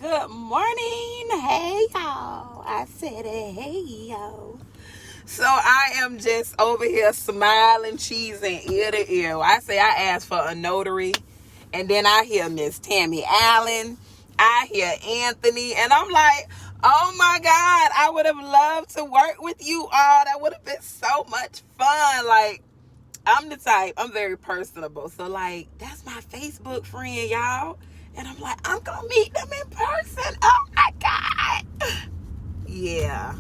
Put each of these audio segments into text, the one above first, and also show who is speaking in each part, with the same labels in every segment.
Speaker 1: Good morning. Hey, y'all. I said it. Hey, yo. So I am just over here smiling, cheesing ear to ear. I say I asked for a notary, and then I hear Miss Tammy Allen. I hear Anthony, and I'm like, oh my God, I would have loved to work with you all. That would have been so much fun. Like, I'm the type, I'm very personable. So, like, that's my Facebook friend, y'all. And I'm like, I'm going to meet them in person. Oh, my God. Yeah.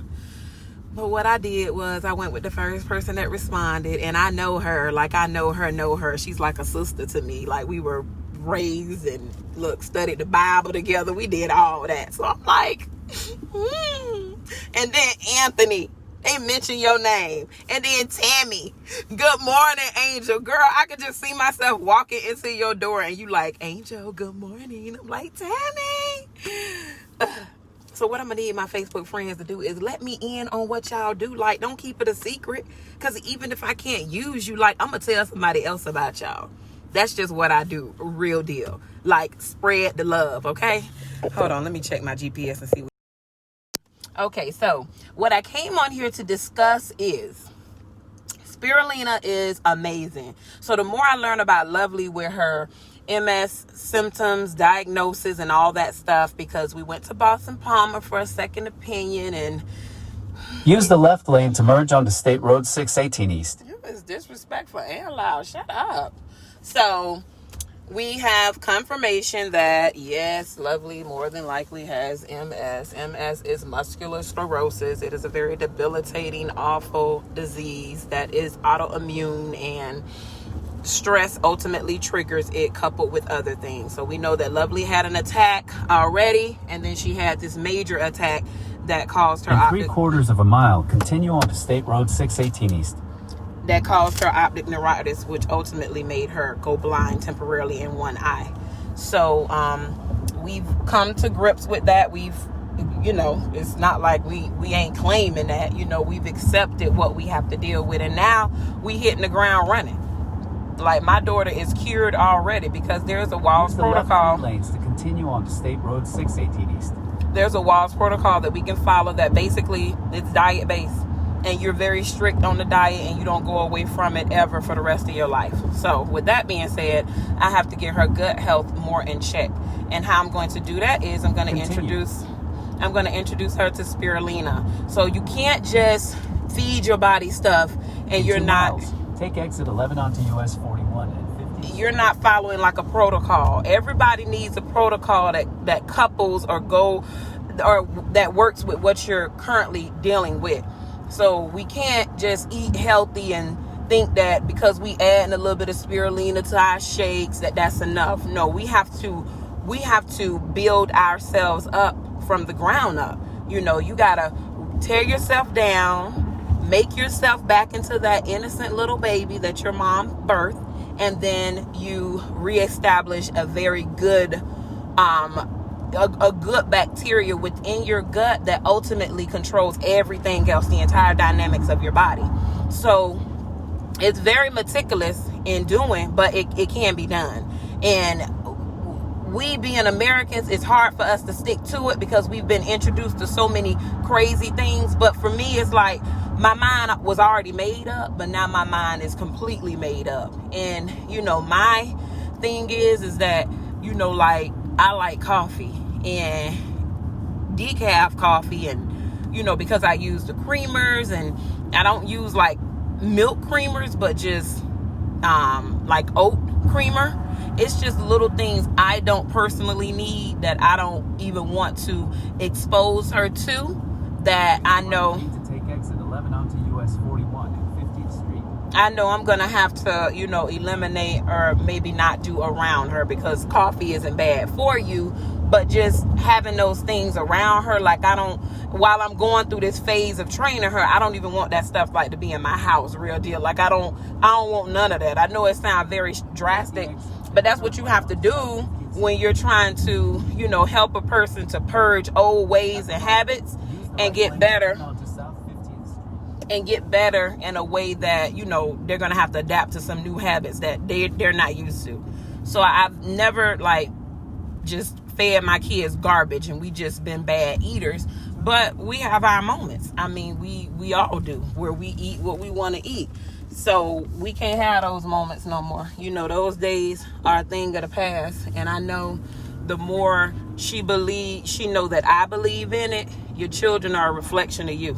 Speaker 1: But what I did was I went with the first person that responded. And I know her. Like, I know her. She's like a sister to me. Like, we were raised and, studied the Bible together. We did all that. So, I'm like, And then Anthony. They mention your name. And then Tammy. Good morning, Angel. Girl, I could just see myself walking into your door and you like, Angel, good morning. I'm like, Tammy. So what I'm going to need my Facebook friends to do is let me in on what y'all do. Like, don't keep it a secret. Because even if I can't use you, like, I'm going to tell somebody else about y'all. That's just what I do. Real deal. Like, spread the love, okay? Hold on. Let me check my GPS and see what. Okay, so what I came on here to discuss is spirulina is amazing. So the more I learn about Lovely with her MS symptoms, diagnosis, and all that stuff, because we went to Boston Palmer for a second opinion and
Speaker 2: use the left lane to merge onto State Road 618 East.
Speaker 1: You was disrespectful and loud. Shut up. So we have confirmation that, yes, Lovely more than likely has MS. MS is muscular sclerosis. It is a very debilitating, awful disease that is autoimmune, and stress ultimately triggers it, coupled with other things. So we know that Lovely had an attack already, and then she had this major attack that caused her...
Speaker 2: In 3/4 of a mile, continue on to State Road 618 East.
Speaker 1: That caused her optic neuritis, which ultimately made her go blind temporarily in one eye. So we've come to grips with that. We've, it's not like we ain't claiming that. We've accepted what we have to deal with, and now we hitting the ground running. Like, my daughter is cured already because there's a WALS protocol.
Speaker 2: Left lanes to continue on to State Road 618 East.
Speaker 1: There's a WALS protocol that we can follow that basically it's diet based. And you're very strict on the diet, and you don't go away from it ever for the rest of your life. So with that being said, I have to get her gut health more in check. And how I'm going to do that is I'm going to introduce her to spirulina. So you can't just feed your body stuff and you're not...
Speaker 2: Take exit 11 onto US 41 and 50.
Speaker 1: You're not following like a protocol. Everybody needs a protocol that couples or that works with what you're currently dealing with. So we can't just eat healthy and think that because we add a little bit of spirulina to our shakes that's enough. No, we have to build ourselves up from the ground up. You gotta tear yourself down, make yourself back into that innocent little baby that your mom birthed, and then you reestablish a very good a good bacteria within your gut that ultimately controls everything else, the entire dynamics of your body. So it's very meticulous in doing, but it can be done. And we being Americans, it's hard for us to stick to it because we've been introduced to so many crazy things. But for me, it's like my mind was already made up, but now my mind is completely made up. And, my thing is that, like, I like coffee and decaf coffee, and because I use the creamers, and I don't use like milk creamers, but just like oat creamer. It's just little things I don't personally need, that I don't even want to expose her to, that I know
Speaker 2: to take exit 11 onto US 41 and 50th Street.
Speaker 1: I know I'm gonna have to eliminate or maybe not do around her, because coffee isn't bad for you. But just having those things around her, like, while I'm going through this phase of training her, I don't even want that stuff like to be in my house, real deal. Like, I don't want none of that. I know it sounds very drastic, but that's what you have to do when you're trying to, help a person to purge old ways and habits and get better. And get better in a way that, they're going to have to adapt to some new habits that they're not used to. So I've never, just fed my kids garbage and we just been bad eaters. But we have our moments. I mean, we all do, where we eat what we want to eat. So we can't have those moments no more. You know, those days are a thing of the past. And I know the more she know that I believe in it, your children are a reflection of you.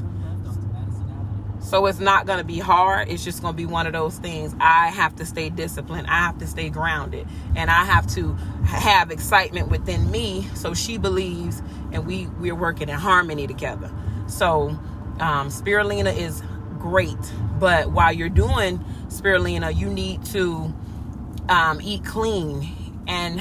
Speaker 1: So it's not going to be hard. It's just going to be one of those things. I have to stay disciplined. I have to stay grounded. And I have to have excitement within me so she believes, and we're working in harmony together. So spirulina is great. But while you're doing spirulina, you need to eat clean. And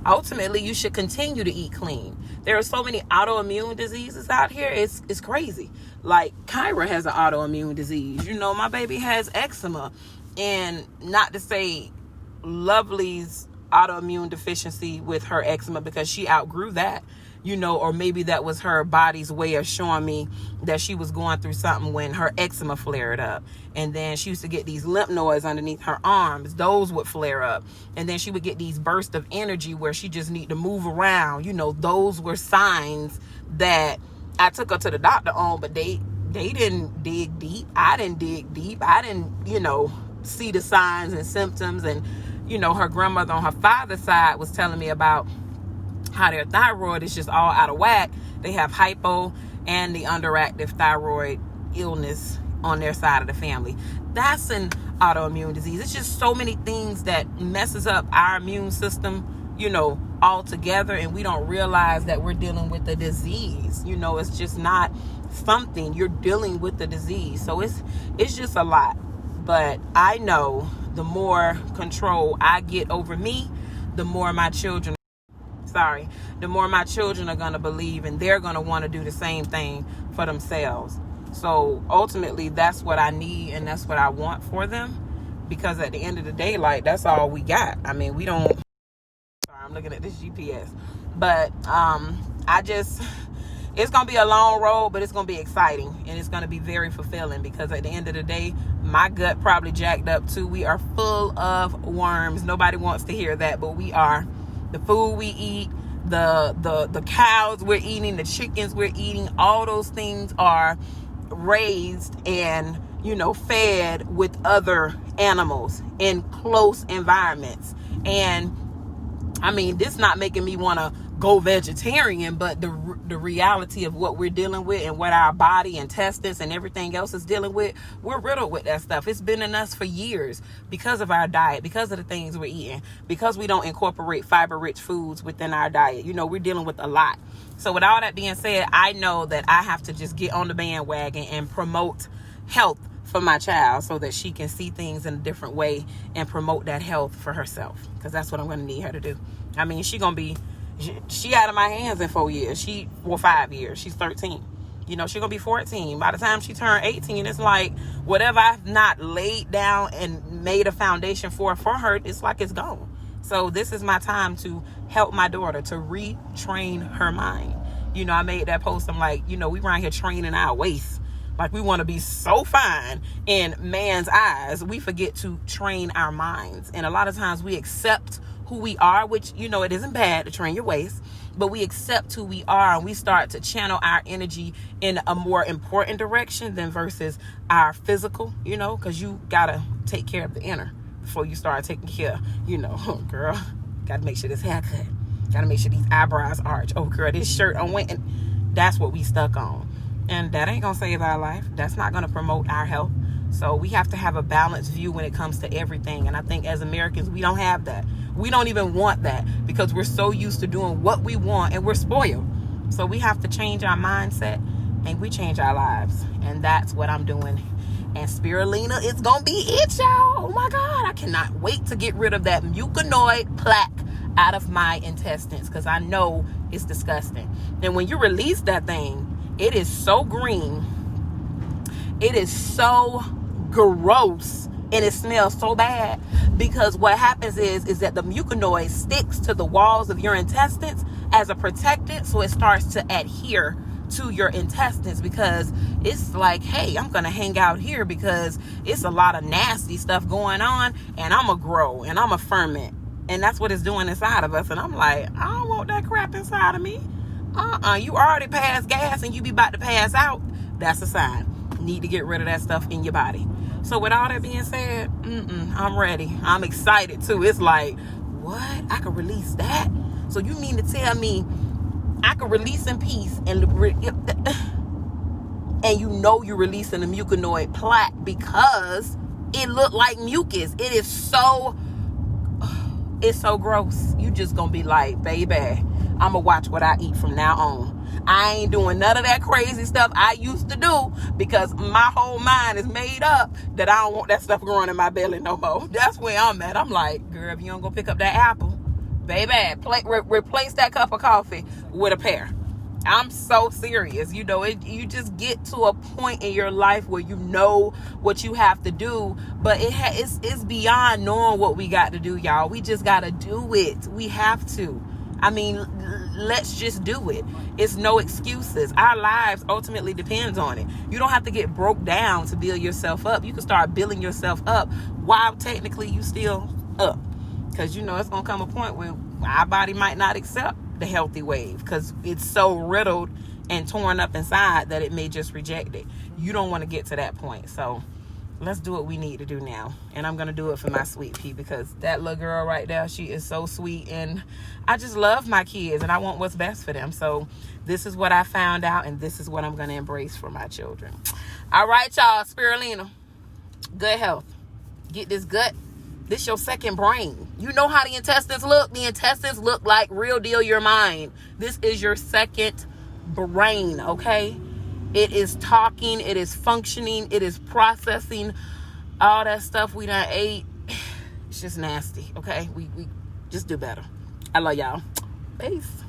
Speaker 1: ultimately, you should continue to eat clean. There are so many autoimmune diseases out here. It's crazy. Like Kyra has an autoimmune disease. You know, my baby has eczema. And not to say Lovely's autoimmune deficiency with her eczema, because she outgrew that, you know, or maybe that was her body's way of showing me that she was going through something when her eczema flared up. And then she used to get these lymph nodes underneath her arms. Those would flare up. And then she would get these bursts of energy where she just need to move around. You know, those were signs that I took her to the doctor on, but they didn't dig deep. I didn't dig deep. I didn't, you know, see the signs and symptoms. And, you know, her grandmother on her father's side was telling me about how their thyroid is just all out of whack. They have hypo and the underactive thyroid illness on their side of the family. That's an autoimmune disease. It's just so many things that messes up our immune system, you know, altogether, and we don't realize that we're dealing with a disease. You know, it's just not something, you're dealing with the disease. So it's just a lot. But I know the more control I get over me, the more my children are going to believe, and they're going to want to do the same thing for themselves. So ultimately, that's what I need and that's what I want for them, because at the end of the day, like, that's all we got. I mean, we don't. Sorry, I'm looking at this GPS, but it's going to be a long road, but it's going to be exciting and it's going to be very fulfilling, because at the end of the day, my gut probably jacked up too. We are full of worms. Nobody wants to hear that, but we are. The food we eat, the cows we're eating, the chickens we're eating, all those things are raised and, you know, fed with other animals in close environments. And I mean, this not making me want to go vegetarian, but the reality of what we're dealing with and what our body, intestines, and everything else is dealing with, we're riddled with that stuff. It's been in us for years because of our diet, because of the things we're eating, because we don't incorporate fiber-rich foods within our diet. You know, we're dealing with a lot. So with all that being said, I know that I have to just get on the bandwagon and promote health for my child so that she can see things in a different way and promote that health for herself, because that's what I'm going to need her to do. I mean, she out of my hands in 4 years. 5 years. She's 13. You know, she's going to be 14. By the time she turned 18, it's like whatever I've not laid down and made a foundation for her, it's like it's gone. So this is my time to help my daughter to retrain her mind. You know, I made that post. I'm like, you know, we around here training our waist. Like, we want to be so fine in man's eyes. We forget to train our minds. And a lot of times we accept who we are, which, you know, it isn't bad to train your waist, but we accept who we are and we start to channel our energy in a more important direction than versus our physical, you know, because you got to take care of the inner before you start taking care, you know, girl, got to make sure this haircut, got to make sure these eyebrows arch. Oh, girl, this shirt on went, and that's what we stuck on. And that ain't going to save our life. That's not going to promote our health. So we have to have a balanced view when it comes to everything. And I think as Americans, we don't have that. We don't even want that because we're so used to doing what we want and we're spoiled. So we have to change our mindset and we change our lives. And that's what I'm doing. And spirulina is going to be it, y'all. Oh my God. I cannot wait to get rid of that muconoid plaque out of my intestines because I know it's disgusting. And when you release that thing, it is so green. It is so gross. And it smells so bad because what happens is that the muconoid sticks to the walls of your intestines as a protectant. So it starts to adhere to your intestines because it's like, hey, I'm going to hang out here because it's a lot of nasty stuff going on and I'm going to grow and I'm a ferment. And that's what it's doing inside of us. And I'm like, I don't want that crap inside of me. You already passed gas and you be about to pass out. That's a sign. Need to get rid of that stuff in your body. So with all that being said, I'm ready. I'm excited too. It's like, what? I can release that? So you mean to tell me I can release in peace and you know you're releasing the muconoid plaque because it looked like mucus. It's so gross. You just gonna be like, baby, I'ma watch what I eat from now on. I ain't doing none of that crazy stuff I used to do because my whole mind is made up that I don't want that stuff growing in my belly no more. That's where I'm at. I'm like, girl, if you don't go pick up that apple, baby, replace that cup of coffee with a pear. I'm so serious. You know, you just get to a point in your life where you know what you have to do, but it's beyond knowing what we got to do, y'all. We just got to do it. We have to. I mean, let's just do it. It's no excuses. Our lives ultimately depends on it. You don't have to get broke down to build yourself up. You can start building yourself up while technically you still up. Because, you know, it's going to come a point where our body might not accept the healthy wave because it's so riddled and torn up inside that it may just reject it. You don't want to get to that point. So let's do what we need to do now. And I'm going to do it for my sweet pea because that little girl right there, she is so sweet. And I just love my kids and I want what's best for them. So this is what I found out and this is what I'm going to embrace for my children. All right, y'all. Spirulina, good health. Get this gut. This your second brain. You know how the intestines look? The intestines look like real deal your mind. This is your second brain, okay? It is talking, it is functioning, it is processing all that stuff we done ate. It's just nasty, okay? We just do better. I love y'all. Peace.